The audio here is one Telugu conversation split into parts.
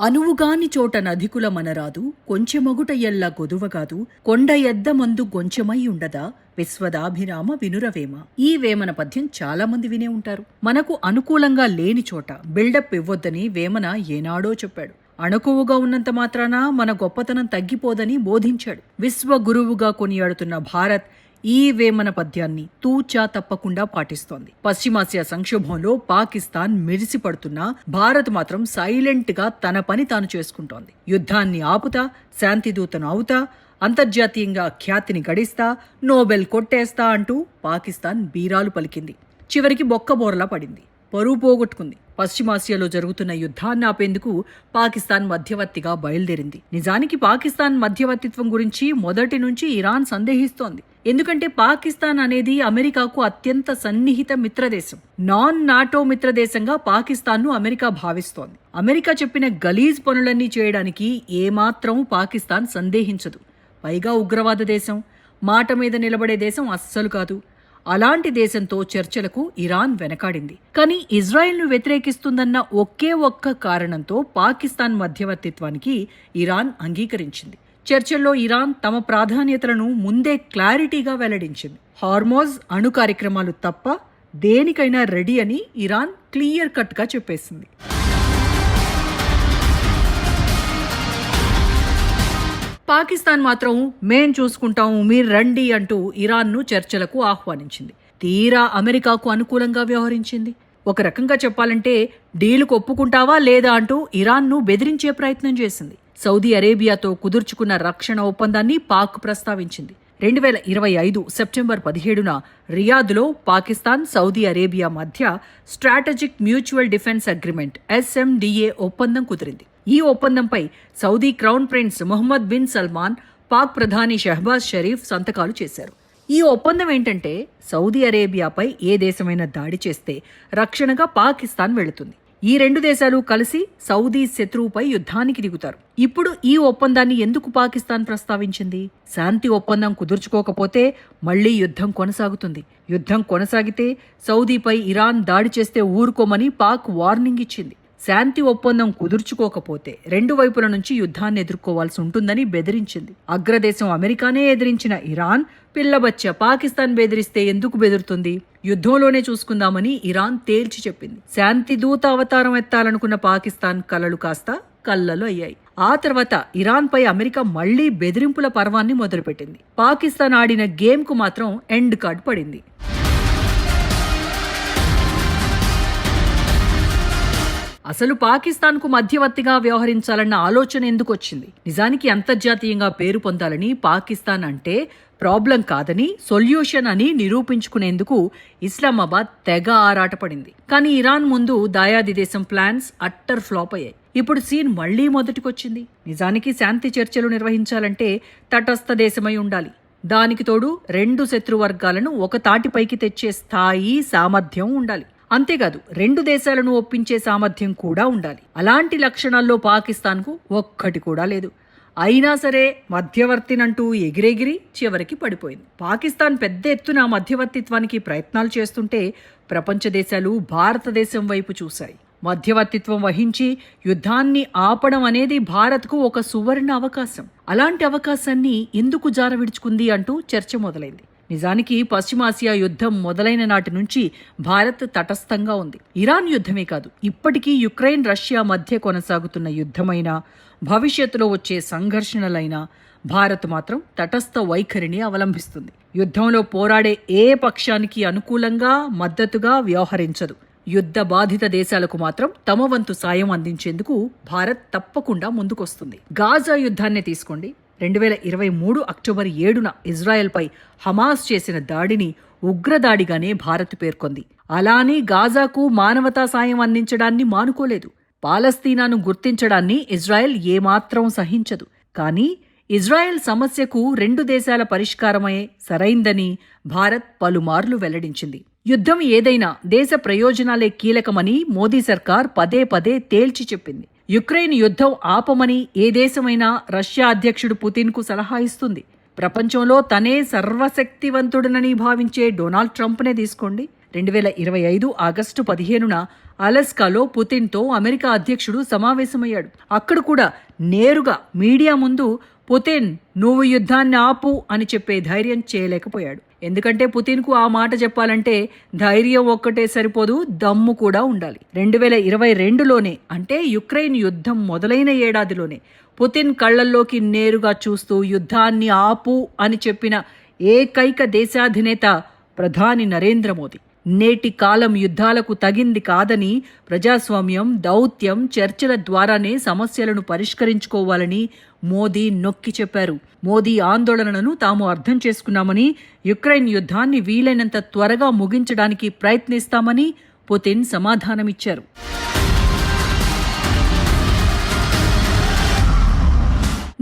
అనువుగాని చోట నధికుల మనరాదు కొంచెమగుట ఎల్ల గొదువగాదు కొండ ఎద్దమందు గొంచెమై ఉండదా విశ్వదాభిరామ వినురవేమ. ఈ వేమన పద్యం చాలా మంది వినే ఉంటారు. మనకు అనుకూలంగా లేని చోట బిల్డప్ ఇవ్వొద్దని వేమన ఏనాడో చెప్పాడు. అణకువుగా ఉన్నంత మాత్రాన మన గొప్పతనం తగ్గిపోదని బోధించాడు. విశ్వగురువుగా కొనియాడుతున్న భారత్ ఈ వేమన పద్యాన్ని తూచా తప్పకుండా పాటిస్తోంది. పశ్చిమాసియా సంక్షోభంలో పాకిస్తాన్ మిరిసిపడుతున్నా భారత్ మాత్రం సైలెంట్ గా తన పని తాను చేసుకుంటోంది. యుద్ధాన్ని ఆపుతా, శాంతిదూతను అవుతా, అంతర్జాతీయంగా ఖ్యాతిని గడిస్తా, నోబెల్ కొట్టేస్తా అంటూ పాకిస్తాన్ బీరాలు పలికింది. చివరికి బొక్కబోర్లా పడింది, పరువు పోగొట్టుకుంది. పశ్చిమాసియాలో జరుగుతున్న యుద్ధాన్ని ఆపేందుకు పాకిస్తాన్ మధ్యవర్తిగా బయలుదేరింది. నిజానికి పాకిస్తాన్ మధ్యవర్తిత్వం గురించి మొదటి నుంచి ఇరాన్ సందేహిస్తోంది. ఎందుకంటే పాకిస్తాన్ అనేది అమెరికాకు అత్యంత సన్నిహిత మిత్రదేశం. నాన్ నాటో మిత్రదేశంగా పాకిస్తాన్ను అమెరికా భావిస్తోంది. అమెరికా చెప్పిన గలీజ్ పనులన్నీ చేయడానికి ఏమాత్రం పాకిస్తాన్ సందేహించదు. పైగా ఉగ్రవాద దేశం, మాట మీద నిలబడే దేశం అస్సలు కాదు. అలాంటి దేశంతో చర్చలకు ఇరాన్ వెనకాడింది. కానీ ఇజ్రాయెల్ను వ్యతిరేకిస్తుందన్న ఒకే ఒక్క కారణంతో పాకిస్తాన్ మధ్యవర్తిత్వానికి ఇరాన్ అంగీకరించింది. చర్చల్లో ఇరాన్ తమ ప్రాధాన్యతలను ముందే క్లారిటీగా వెల్లడించింది. హార్మోజ్ అణు కార్యక్రమాలు తప్ప దేనికైనా రెడీ అని ఇరాన్ క్లియర్ కట్గా చెప్పేసింది. పాకిస్తాన్ మాత్రం మేం చూసుకుంటాం, మీరు రండి అంటూ ఇరాన్ను చర్చలకు ఆహ్వానించింది. తీరా అమెరికాకు అనుకూలంగా వ్యవహరించింది. ఒక రకంగా చెప్పాలంటే డీలుకు ఒప్పుకుంటావా లేదా అంటూ ఇరాన్ను బెదిరించే ప్రయత్నం చేసింది. సౌదీ అరేబియాతో కుదుర్చుకున్న రక్షణ ఒప్పందాన్ని పాక్ ప్రస్తావించింది. 2025 సెప్టెంబర్ 17న రియాద్లో పాకిస్తాన్, సౌదీ అరేబియా మధ్య strategic mutual defence agreement SMDA ఒప్పందం కుదిరింది. ఈ ఒప్పందంపై సౌదీ crown prince Mohammed bin Salman, Pak ప్రధాని షహబాజ్ షరీఫ్ సంతకాలు చేశారు. ఈ ఒప్పందం ఏంటంటే సౌదీ అరేబియాపై ఏ దేశమైనా దాడి చేస్తే రక్షణగా పాకిస్తాన్ వెళుతుంది. ఈ రెండు దేశాలు కలిసి సౌదీ శత్రువుపై యుద్ధానికి దిగుతారు. ఇప్పుడు ఈ ఒప్పందాన్ని ఎందుకు పాకిస్తాన్ ప్రస్తావించింది? శాంతి ఒప్పందం కుదుర్చుకోకపోతే మళ్లీ యుద్ధం కొనసాగుతుంది. యుద్ధం కొనసాగితే సౌదీపై ఇరాన్ దాడి చేస్తే ఊరుకోమని పాక్ వార్నింగ్ ఇచ్చింది. శాంతి ఒప్పందం కుదుర్చుకోకపోతే రెండు వైపుల నుంచి యుద్ధాన్ని ఎదుర్కోవాల్సి ఉంటుందని బెదిరించింది. అగ్రదేశం అమెరికానే ఎదిరించిన ఇరాన్ పిల్లబచ్చ పాకిస్తాన్ బెదిరిస్తే ఎందుకు బెదురుతుంది? యుద్ధంలోనే చూసుకుందామని ఇరాన్ తేల్చి చెప్పింది. శాంతి దూత అవతారం ఎత్తాలనుకున్న పాకిస్తాన్ కలలు కాస్త కల్లలు అయ్యాయి. ఆ తర్వాత ఇరాన్ పై అమెరికా మళ్లీ బెదిరింపుల పర్వాన్ని మొదలుపెట్టింది. పాకిస్తాన్ ఆడిన గేమ్ కు మాత్రం ఎండ్ కార్డ్ పడింది. అసలు పాకిస్తాన్కు మధ్యవర్తిగా వ్యవహరించాలన్న ఆలోచన ఎందుకు వచ్చింది? నిజానికి అంతర్జాతీయంగా పేరు పొందాలని పాకిస్తాన్ అంటే ప్రాబ్లం కాదని, సొల్యూషన్ అని నిరూపించుకునేందుకు ఇస్లామాబాద్ తెగ ఆరాటపడింది. కానీ ఇరాన్ ముందు దాయాది దేశం ప్లాన్స్ అట్టర్ ఫ్లాప్ అయ్యాయి. ఇప్పుడు సీన్ మళ్లీ మొదటికొచ్చింది. నిజానికి శాంతి చర్చలు నిర్వహించాలంటే తటస్థ దేశమై ఉండాలి. దానికి తోడు రెండు శత్రు వర్గాలను ఒక తాటిపైకి తెచ్చే స్థాయి, సామర్థ్యం ఉండాలి. అంతేకాదు రెండు దేశాలను ఒప్పించే సామర్థ్యం కూడా ఉండాలి. అలాంటి లక్షణాల్లో పాకిస్తాన్కు ఒక్కటి కూడా లేదు. అయినా సరే మధ్యవర్తినంటూ ఎగిరెగిరి చివరికి పడిపోయింది. పాకిస్తాన్ పెద్ద ఎత్తున మధ్యవర్తిత్వానికి ప్రయత్నాలు చేస్తుంటే ప్రపంచ దేశాలు భారతదేశం వైపు చూశాయి. మధ్యవర్తిత్వం వహించి యుద్ధాన్ని ఆపడం అనేది భారత్కు ఒక సువర్ణ అవకాశం. అలాంటి అవకాశాన్ని ఎందుకు జారవిడుచుకుంది అంటూ చర్చ మొదలైంది. నిజానికి పశ్చిమాసియా యుద్ధం మొదలైన నాటి నుంచి భారత్ తటస్థంగా ఉంది. ఇరాన్ యుద్ధమే కాదు, ఇప్పటికీ యుక్రెయిన్, రష్యా మధ్య కొనసాగుతున్న యుద్ధమైనా, భవిష్యత్తులో వచ్చే సంఘర్షణలైనా భారత్ మాత్రం తటస్థ వైఖరిని అవలంబిస్తుంది. యుద్ధంలో పోరాడే ఏ పక్షానికి అనుకూలంగా, మద్దతుగా వ్యవహరించదు. యుద్ధ బాధిత దేశాలకు మాత్రం తమ వంతు సాయం అందించేందుకు భారత్ తప్పకుండా ముందుకొస్తుంది. గాజా యుద్ధాన్నే తీసుకోండి. 2023 అక్టోబర్ 7న ఇజ్రాయెల్పై హమాస్ చేసిన దాడిని ఉగ్రదాడిగానే భారత్ పేర్కొంది. అలానే గాజాకు మానవతా సాయం అందించడాన్ని మానుకోలేదు. పాలస్తీనాను గుర్తించడాన్ని ఇజ్రాయెల్ ఏమాత్రం సహించదు. కానీ ఇజ్రాయెల్ సమస్యకు రెండు దేశాల పరిష్కారమే సరైందని భారత్ పలుమార్లు వెల్లడించింది. యుద్ధం ఏదైనా దేశ ప్రయోజనాలే కీలకమని మోదీ సర్కార్ పదే పదే తేల్చి చెప్పింది. యుక్రెయిన్ యుద్ధం ఆపమని ఏ దేశమైనా రష్యా అధ్యక్షుడు పుతిన్కు సలహా ఇస్తుంది. ప్రపంచంలో తనే సర్వశక్తివంతుడనని భావించే డొనాల్డ్ ట్రంప్నే తీసుకోండి. 2025 ఆగస్టు 15న అలస్కాలో పుతిన్తో అమెరికా అధ్యక్షుడు సమావేశమయ్యాడు. అక్కడ కూడా నేరుగా మీడియా ముందు పుతిన్ నువ్వు యుద్ధాన్ని ఆపు అని చెప్పే ధైర్యం చేయలేకపోయాడు. ఎందుకంటే పుతిన్కు ఆ మాట చెప్పాలంటే ధైర్యం ఒక్కటే సరిపోదు, దమ్ము కూడా ఉండాలి. 2022లోనే అంటే యుక్రెయిన్ యుద్ధం మొదలైన ఏడాదిలోనే పుతిన్ కళ్లల్లోకి నేరుగా చూస్తూ యుద్ధాన్ని ఆపు అని చెప్పిన ఏకైక దేశాధినేత ప్రధాని నరేంద్ర మోదీ. నేటి కాలం యుద్ధాలకు తగింది కాదని, ప్రజాస్వామ్యం, దౌత్యం, చర్చల ద్వారానే సమస్యలను పరిష్కరించుకోవాలని మోదీ నొక్కి చెప్పారు. మోదీ ఆందోళనలను తాము అర్థం చేసుకున్నామని, యుక్రెయిన్ యుద్ధాన్ని వీలైనంత త్వరగా ముగించడానికి ప్రయత్నిస్తామని పుతిన్ సమాధానమిచ్చారు.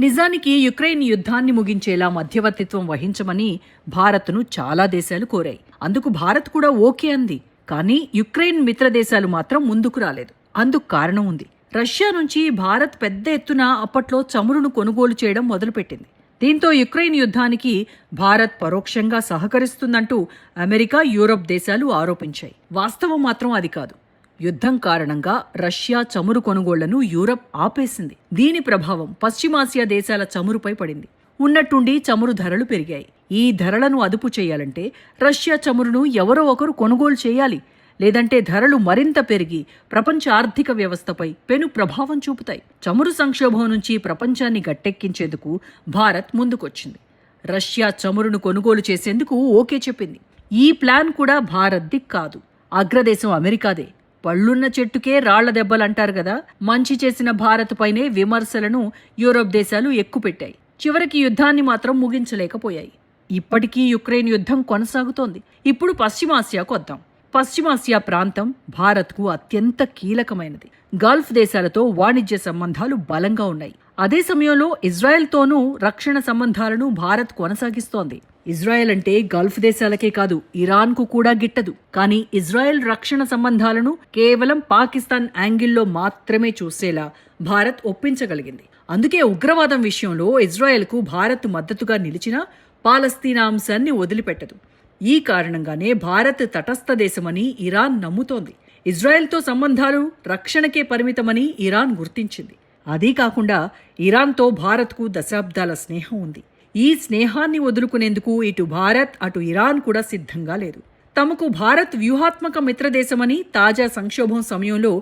నిజానికి యుక్రెయిన్ యుద్ధాన్ని ముగించేలా మధ్యవర్తిత్వం వహించమని భారత్ను చాలా దేశాలు కోరాయి. అందుకు భారత్ కూడా ఓకే అంది. కానీ యుక్రెయిన్ మిత్ర దేశాలు మాత్రం ముందుకు రాలేదు. అందుకు కారణం ఉంది. రష్యా నుంచి భారత్ పెద్ద ఎత్తున అప్పట్లో చమురును కొనుగోలు చేయడం మొదలుపెట్టింది. దీంతో యుక్రెయిన్ యుద్ధానికి భారత్ పరోక్షంగా సహకరిస్తుందంటూ అమెరికా, యూరప్ దేశాలు ఆరోపించాయి. వాస్తవం మాత్రం అది కాదు. యుద్ధం కారణంగా రష్యా చమురు కొనుగోళ్లను యూరప్ ఆపేసింది. దీని ప్రభావం పశ్చిమాసియా దేశాల చమురుపై పడింది. ఉన్నట్టుండి చమురు ధరలు పెరిగాయి. ఈ ధరలను అదుపు చేయాలంటే రష్యా చమురును ఎవరో ఒకరు కొనుగోలు చేయాలి. లేదంటే ధరలు మరింత పెరిగి ప్రపంచ ఆర్థిక వ్యవస్థపై పెను ప్రభావం చూపుతాయి. చమురు సంక్షోభం నుంచి ప్రపంచాన్ని గట్టెక్కించేందుకు భారత్ ముందుకొచ్చింది. రష్యా చమురును కొనుగోలు చేసేందుకు ఓకే చెప్పింది. ఈ ప్లాన్ కూడా భారత్ది కాదు, అగ్రదేశం అమెరికాదే. పళ్ళున్న చెట్టుకే రాళ్ల దెబ్బలంటారు కదా, మంచి చేసిన భారత్ పైనే విమర్శలను యూరప్ దేశాలు ఎక్కుపెట్టాయి. చివరికి యుద్ధాన్ని మాత్రం ముగించలేకపోయాయి. ఇప్పటికీ యుక్రెయిన్ యుద్ధం కొనసాగుతోంది. ఇప్పుడు పశ్చిమాసియాకు వద్దాం. పశ్చిమాసియా ప్రాంతం భారత్కు అత్యంత కీలకమైనది. గల్ఫ్ దేశాలతో వాణిజ్య సంబంధాలు బలంగా ఉన్నాయి. అదే సమయంలో ఇజ్రాయెల్తోనూ రక్షణ సంబంధాలను భారత్ కొనసాగిస్తోంది. ఇజ్రాయెల్ అంటే గల్ఫ్ దేశాలకే కాదు, ఇరాన్కు కూడా గిట్టదు. కానీ ఇజ్రాయెల్ రక్షణ సంబంధాలను కేవలం పాకిస్తాన్ యాంగిల్లో మాత్రమే చూసేలా భారత్ ఒప్పించగలిగింది. అందుకే ఉగ్రవాదం విషయంలో ఇజ్రాయెల్కు భారత్ మద్దతుగా నిలిచినా పాలస్తీనా అంశాన్ని వదిలిపెట్టదు. ఈ కారణంగానే భారత్ తటస్థ దేశమని ఇరాన్ నమ్ముతోంది. ఇజ్రాయెల్తో సంబంధాలు రక్షణకే పరిమితమని ఇరాన్ గుర్తించింది. అదీ కాకుండా ఇరాన్తో భారత్కు దశాబ్దాల స్నేహం ఉంది. ఈ స్నేహాన్ని వదులుకునేందుకు ఇటు భారత్ అటు ఇరాన్ కూడా సిద్ధంగా లేదు. తమకు భారత్ వ్యూహాత్మక మిత్రదేశమని తాజా సంక్షోభం సమయంలో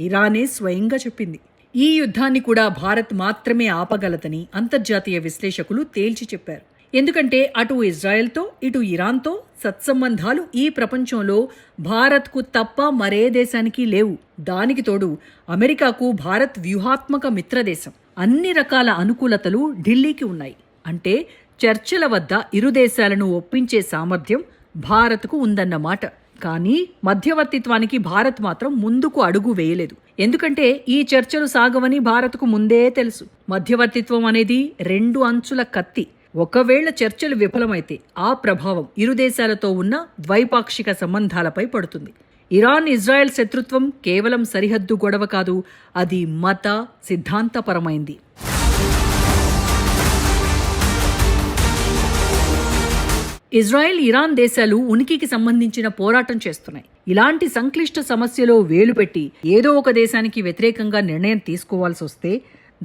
ఇరానే స్వయంగా చెప్పింది. ఈ యుద్ధాన్ని కూడా భారత్ మాత్రమే ఆపగలదని అంతర్జాతీయ విశ్లేషకులు తేల్చి చెప్పారు. ఎందుకంటే అటు ఇజ్రాయెల్తో ఇటు ఇరాన్తో సత్సంబంధాలు ఈ ప్రపంచంలో భారత్కు తప్ప మరే దేశానికి లేవు. దానికి తోడు అమెరికాకు భారత్ వ్యూహాత్మక మిత్రదేశం. అన్ని రకాల అనుకూలతలు ఢిల్లీకి ఉన్నాయి. అంటే చర్చల వద్ద ఇరు దేశాలను ఒప్పించే సామర్థ్యం భారత్కు ఉందన్నమాట. కానీ మధ్యవర్తిత్వానికి భారత్ మాత్రం ముందుకు అడుగు వేయలేదు. ఎందుకంటే ఈ చర్చలు సాగవని భారత్కు ముందే తెలుసు. మధ్యవర్తిత్వం అనేది రెండు అంచుల కత్తి. ఒకవేళ చర్చలు విఫలమైతే ఆ ప్రభావం ఇరు దేశాలతో ఉన్న ద్వైపాక్షిక సంబంధాలపై పడుతుంది. ఇరాన్ ఇజ్రాయెల్ శత్రుత్వం కేవలం సరిహద్దు గొడవ కాదు, అది మత సిద్ధాంతపరమైంది. ఇజ్రాయెల్, ఇరాన్ దేశాలు ఉనికికి సంబంధించిన పోరాటం చేస్తున్నాయి. ఇలాంటి సంక్లిష్ట సమస్యలో వేలు పెట్టి ఏదో ఒక దేశానికి వ్యతిరేకంగా నిర్ణయం తీసుకోవాల్సి వస్తే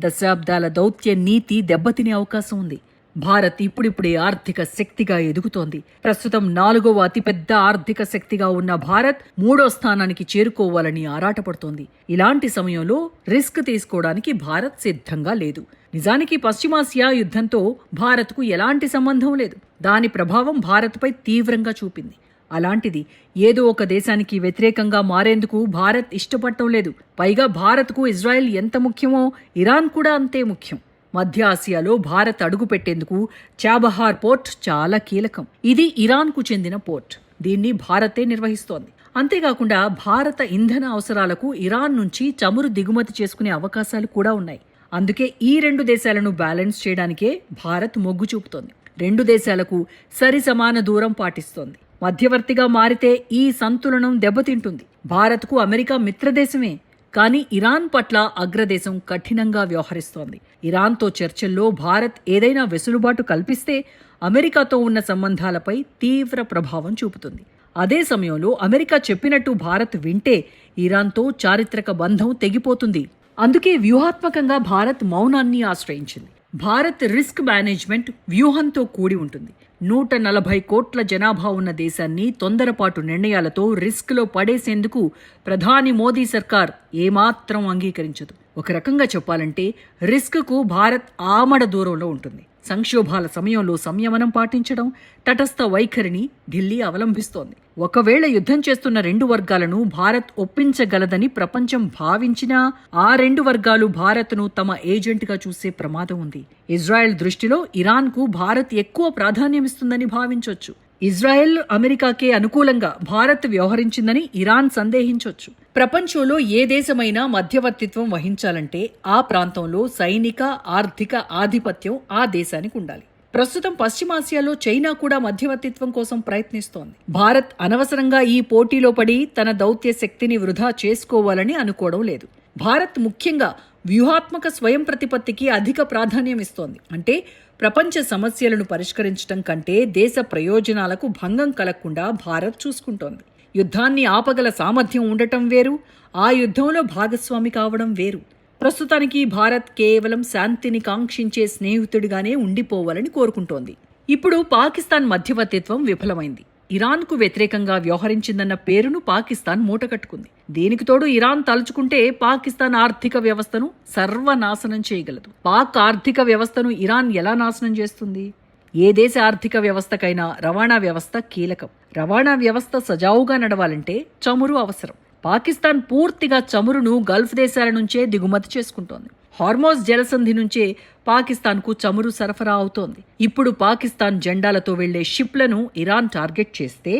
దశాబ్దాల దౌత్య నీతి దెబ్బతినే అవకాశం ఉంది. భారత్ ఇప్పుడిప్పుడే ఆర్థిక శక్తిగా ఎదుగుతోంది. ప్రస్తుతం 4వ అతిపెద్ద ఆర్థిక శక్తిగా ఉన్న భారత్ 3వ స్థానానికి చేరుకోవాలని ఆరాటపడుతోంది. ఇలాంటి సమయంలో రిస్క్ తీసుకోవడానికి భారత్ సిద్ధంగా లేదు. నిజానికి పశ్చిమాసియా యుద్ధంతో భారత్కు ఎలాంటి సంబంధం లేదు. దాని ప్రభావం భారత్పై తీవ్రంగా చూపింది. అలాంటిది ఏదో ఒక దేశానికి వ్యతిరేకంగా మారేందుకు భారత్ ఇష్టపడటం లేదు. పైగా భారత్కు ఇజ్రాయెల్ ఎంత ముఖ్యమో ఇరాన్ కూడా అంతే ముఖ్యం. మధ్య ఆసియాలో భారత్ అడుగుపెట్టేందుకు చాబహార్ పోర్ట్ చాలా కీలకం. ఇది ఇరాన్కు చెందిన పోర్ట్. దీన్ని భారతే నిర్వహిస్తోంది. అంతేకాకుండా భారత ఇంధన అవసరాలకు ఇరాన్ నుంచి చమురు దిగుమతి చేసుకునే అవకాశాలు కూడా ఉన్నాయి. అందుకే ఈ రెండు దేశాలను బ్యాలెన్స్ చేయడానికే భారత్ మొగ్గు చూపుతోంది. రెండు దేశాలకు సరి సమాన దూరం పాటిస్తోంది. మధ్యవర్తిగా మారితే ఈ సంతులనం దెబ్బతింటుంది. భారత్కు అమెరికా మిత్రదేశమే, కానీ ఇరాన్ పట్ల అగ్రదేశం కఠినంగా వ్యవహరిస్తోంది. ఇరాన్తో చర్చల్లో భారత్ ఏదైనా వెసులుబాటు కల్పిస్తే అమెరికాతో ఉన్న సంబంధాలపై తీవ్ర ప్రభావం చూపుతుంది. అదే సమయంలో అమెరికా చెప్పినట్టు భారత్ వింటే ఇరాన్తో చారిత్రక బంధం తెగిపోతుంది. అందుకే వ్యూహాత్మకంగా భారత్ మౌనాన్ని ఆశ్రయించింది. భారత్ రిస్క్ మేనేజ్మెంట్ వ్యూహంతో కూడి ఉంటుంది. 140 కోట్ల జనాభా ఉన్న దేశాన్ని తొందరపాటు నిర్ణయాలతో రిస్క్లో పడేసేందుకు ప్రధాని మోదీ సర్కార్ ఏమాత్రం అంగీకరించదు. ఒక రకంగా చెప్పాలంటే రిస్క్కు భారత్ ఆమడ దూరంలో ఉంటుంది. సంక్షోభాల సమయంలో సంయమనం పాటించడం, తటస్థ వైఖరిని ఢిల్లీ అవలంబిస్తోంది. ఒకవేళ యుద్ధం చేస్తున్న 2 వర్గాలను భారత్ ఒప్పించగలదని ప్రపంచం భావించినా ఆ 2 వర్గాలు భారత్ను తమ ఏజెంట్గా చూసే ప్రమాదం ఉంది. ఇజ్రాయెల్ దృష్టిలో ఇరాన్కు భారత్ ఎక్కువ ప్రాధాన్యమిస్తుందని భావించొచ్చు. ఇజ్రాయెల్, అమెరికాకే అనుకూలంగా భారత్ వ్యవహరించిందని ఇరాన్ సందేహించొచ్చు. ప్రపంచంలో ఏ దేశమైనా మధ్యవర్తిత్వం వహించాలంటే ఆ ప్రాంతంలో సైనిక, ఆర్థిక ఆధిపత్యం ఆ దేశానికి ఉండాలి. ప్రస్తుతం పశ్చిమాసియాలో చైనా కూడా మధ్యవర్తిత్వం కోసం ప్రయత్నిస్తోంది. భారత్ అనవసరంగా ఈ పోటీలో పడి తన దౌత్య శక్తిని వృధా చేసుకోవాలని అనుకోవడం లేదు. భారత్ ముఖ్యంగా వ్యూహాత్మక స్వయం ప్రతిపత్తికి అధిక ప్రాధాన్యం ఇస్తోంది. అంటే ప్రపంచ సమస్యలను పరిష్కరించడం కంటే దేశ ప్రయోజనాలకు భంగం కలగకుండా భారత్ చూసుకుంటోంది. యుద్ధాన్ని ఆపగల సామర్థ్యం ఉండటం వేరు, ఆ యుద్ధంలో భాగస్వామి కావడం వేరు. ప్రస్తుతానికి భారత్ కేవలం శాంతిని కాంక్షించే స్నేహితుడిగానే ఉండిపోవాలని కోరుకుంటోంది. ఇప్పుడు పాకిస్తాన్ మధ్యవర్తిత్వం విఫలమైంది. ఇరాన్కు వ్యతిరేకంగా వ్యవహరించిందన్న పేరును పాకిస్తాన్ మూటకట్టుకుంది. దీనికి తోడు ఇరాన్ తలుచుకుంటే పాకిస్తాన్ ఆర్థిక వ్యవస్థను సర్వనాశనం చేయగలదు. పాక్ ఆర్థిక వ్యవస్థను ఇరాన్ ఎలా నాశనం చేస్తుంది? ఏ దేశ ఆర్థిక వ్యవస్థకైనా రవాణా వ్యవస్థ కీలకం. రవాణా వ్యవస్థ సజావుగా నడవాలంటే చమురు అవసరం. పాకిస్తాన్ పూర్తిగా చమురును గల్ఫ్ దేశాల నుంచే దిగుమతి చేసుకుంటోంది. హార్మోజ్ జలసంధి నుంచే పాకిస్తాన్కు చమురు సరఫరా అవుతోంది. ఇప్పుడు పాకిస్తాన్ జెండాలతో వెళ్లే షిప్లను ఇరాన్ టార్గెట్ చేస్తే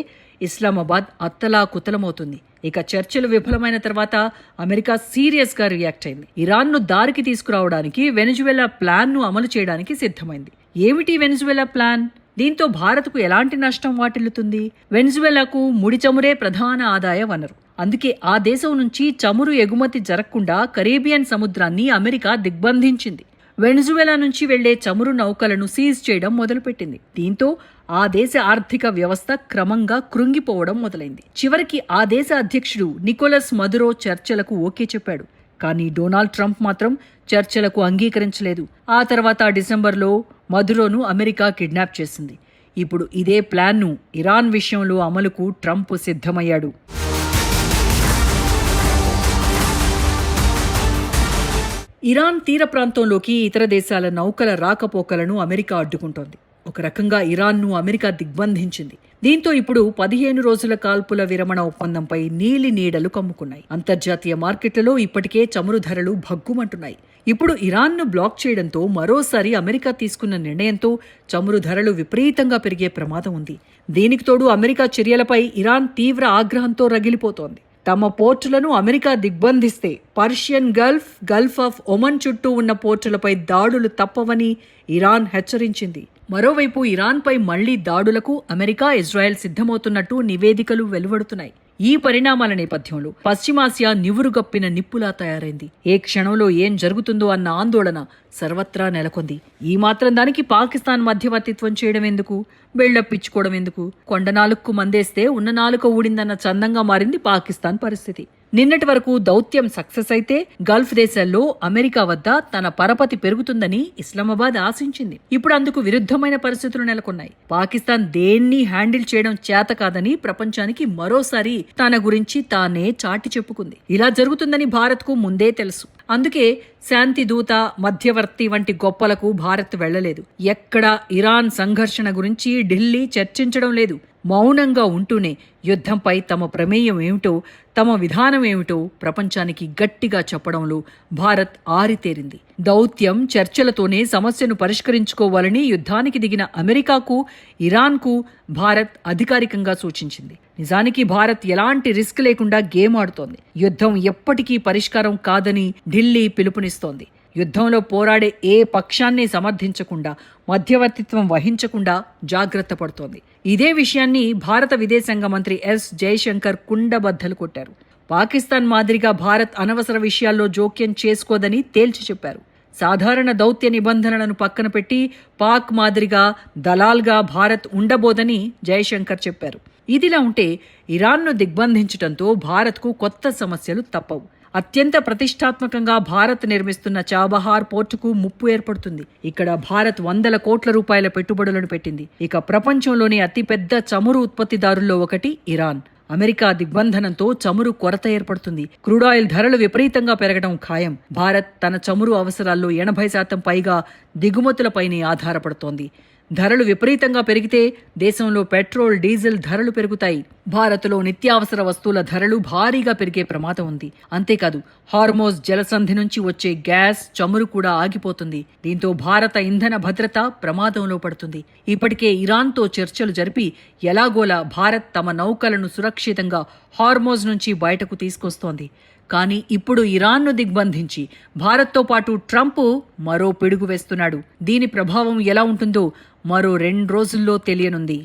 ఇస్లామాబాద్ అత్తలాకుతలమవుతుంది. ఇక చర్చలు విఫలమైన తర్వాత అమెరికా సీరియస్గా రియాక్ట్ అయింది. ఇరాన్ను దారికి తీసుకురావడానికి వెనిజువెలా ప్లాన్ను అమలు చేయడానికి సిద్ధమైంది. ఏమిటి వెనిజువెలా ప్లాన్? దీంతో భారత్కు ఎలాంటి నష్టం వాటిల్లుతుంది? వెనిజువెలాకు ముడి చమురే ప్రధాన ఆదాయ వనరు. అందుకే ఆ దేశం నుంచి చమురు ఎగుమతి జరగకుండా కరేబియన్ సముద్రాన్ని అమెరికా దిగ్బంధించింది. వెనిజువెలా నుంచి వెళ్లే చమురు నౌకలను సీజ్ చేయడం మొదలుపెట్టింది. దీంతో ఆ దేశ ఆర్థిక వ్యవస్థ క్రమంగా కృంగిపోవడం మొదలైంది. చివరికి ఆ దేశ అధ్యక్షుడు నికోలస్ మదురో చర్చలకు ఓకే చెప్పాడు. కానీ డొనాల్డ్ ట్రంప్ మాత్రం చర్చలకు అంగీకరించలేదు. ఆ తర్వాత డిసెంబర్లో మదురోను అమెరికా కిడ్నాప్ చేసింది. ఇప్పుడు ఇదే ప్లాన్ను ఇరాన్ విషయంలో అమలుకు ట్రంప్ సిద్ధమయ్యాడు. ఇరాన్ తీర ప్రాంతంలోకి ఇతర దేశాల నౌకల రాకపోకలను అమెరికా అడ్డుకుంటోంది. ఒక రకంగా ఇరాన్ను అమెరికా దిగ్బంధించింది. దీంతో ఇప్పుడు 15 రోజుల కాల్పుల విరమణ ఒప్పందంపై నీలి నీడలు కమ్ముకున్నాయి. అంతర్జాతీయ మార్కెట్లలో ఇప్పటికే చమురు ధరలు భగ్గుమంటున్నాయి. ఇప్పుడు ఇరాన్ను బ్లాక్ చేయడంతో మరోసారి అమెరికా తీసుకున్న నిర్ణయంతో చమురు ధరలు విపరీతంగా పెరిగే ప్రమాదం ఉంది. దీనికి తోడు అమెరికా చర్యలపై ఇరాన్ తీవ్ర ఆగ్రహంతో రగిలిపోతోంది. తమ పోర్టులను అమెరికా దిగ్బంధిస్తే Persian Gulf, Gulf of Oman చుట్టూ ఉన్న పోర్టులపై దాడులు తప్పవని ఇరాన్ హెచ్చరించింది. మరోవైపు ఇరాన్పై మళ్లీ దాడులకు అమెరికా, ఇజ్రాయెల్ సిద్ధమవుతున్నట్టు నివేదికలు వెలువడుతున్నాయి. ఈ పరిణామాల నేపథ్యంలో పశ్చిమాసియా నివురుగప్పిన నిప్పులా తయారైంది. ఏ క్షణంలో ఏం జరుగుతుందో అన్న ఆందోళన సర్వత్రా నెలకొంది. ఈ మాత్రం దానికి పాకిస్తాన్ మధ్యవర్తిత్వం చేయడం ఎందుకు? బెళ్లప్పిచ్చుకోవడం ఎందుకు? కొండ నాలుక్కు మందేస్తే ఉన్న నాలుక ఊడిందన్న చందంగా మారింది పాకిస్తాన్ పరిస్థితి. నిన్నటి వరకు దౌత్యం సక్సెస్ అయితే గల్ఫ్ దేశాల్లో అమెరికా వద్ద తన పరపతి పెరుగుతుందని ఇస్లామాబాద్ ఆశించింది. ఇప్పుడు అందుకు విరుద్ధమైన పరిస్థితులు నెలకొన్నాయి. పాకిస్తాన్ దేన్ని హ్యాండిల్ చేయడం చేత కాదని ప్రపంచానికి మరోసారి తన గురించి తానే చాటి చెప్పుకుంది. ఇలా జరుగుతుందని భారత్కు ముందే తెలుసు. అందుకే శాంతి దూత, మధ్యవర్తి వంటి గొప్పలకు భారత్ వెళ్లలేదు. ఎక్కడా ఇరాన్ సంఘర్షణ గురించి ఢిల్లీ చర్చించడం లేదు. మౌనంగా ఉంటూనే యుద్ధంపై తమ ప్రమేయం ఏమిటో, తమ విధానం ఏమిటో ప్రపంచానికి గట్టిగా చెప్పడంలో భారత్ ఆరితేరింది. దౌత్యం, చర్చలతోనే సమస్యను పరిష్కరించుకోవాలని యుద్ధానికి దిగిన అమెరికాకు, ఇరాన్కు భారత్ అధికారికంగా సూచించింది. నిజానికి భారత్ ఎలాంటి రిస్క్ లేకుండా గేమ్ ఆడుతోంది. యుద్ధం ఎప్పటికీ పరిష్కారం కాదని ఢిల్లీ పిలుపునిస్తోంది. యుద్ధంలో పోరాడే ఏ పక్షాన్ని సమర్థించకుండా, మధ్యవర్తిత్వం వహించకుండా జాగ్రత్త పడుతోంది. ఇదే విషయాన్ని భారత విదేశాంగ మంత్రి ఎస్ జయశంకర్ కుండబద్దలు కొట్టారు. పాకిస్తాన్ మాదిరిగా భారత్ అనవసర విషయాల్లో జోక్యం చేసుకోదని తేల్చి చెప్పారు. సాధారణ దౌత్య నిబంధనలను పక్కన పెట్టి పాక్ మాదిరిగా దలాల్గా భారత్ ఉండబోదని జయశంకర్ చెప్పారు. ఇదిలా ఉంటే ఇరాన్ను దిగ్బంధించడంతో భారత్కు కొత్త సమస్యలు తప్పవు. అత్యంత ప్రతిష్టాత్మకంగా భారత్ నిర్మిస్తున్న చాబహార్ పోర్టుకు ముప్పు ఏర్పడుతుంది. ఇక్కడ భారత్ వందల కోట్ల రూపాయల పెట్టుబడులను పెట్టింది. ఇక ప్రపంచంలోని అతిపెద్ద చమురు ఉత్పత్తిదారుల్లో ఒకటి ఇరాన్. అమెరికా దిగ్బంధనంతో చమురు కొరత ఏర్పడుతుంది. క్రూడాయిల్ ధరలు విపరీతంగా పెరగడం ఖాయం. భారత్ తన చమురు అవసరాల్లో 80% పైగా దిగుమతులపైనే ఆధారపడుతోంది. ధరలు విపరీతంగా పెరిగితే దేశంలో పెట్రోల్, డీజిల్ ధరలు పెరుగుతాయి. భారత్లో నిత్యావసర వస్తువుల ధరలు భారీగా పెరిగే ప్రమాదం ఉంది. అంతేకాదు, హార్మోజ్ జలసంధి నుంచి వచ్చే గ్యాస్, చమురు కూడా ఆగిపోతుంది. దీంతో భారత ఇంధన భద్రత ప్రమాదంలో పడుతుంది. ఇప్పటికే ఇరాన్తో చర్చలు జరిపి ఎలాగోలా భారత్ తమ నౌకలను సురక్షితంగా హార్మోజ్ నుంచి బయటకు తీసుకొస్తోంది. కానీ ఇప్పుడు ఇరాన్ను దిగ్బంధించి భారత్తో పాటు ట్రంప్ మరో పిడుగు వేస్తున్నాడు. దీని ప్రభావం ఎలా ఉంటుందో మరో 2 రోజుల్లో తెలియనుంది.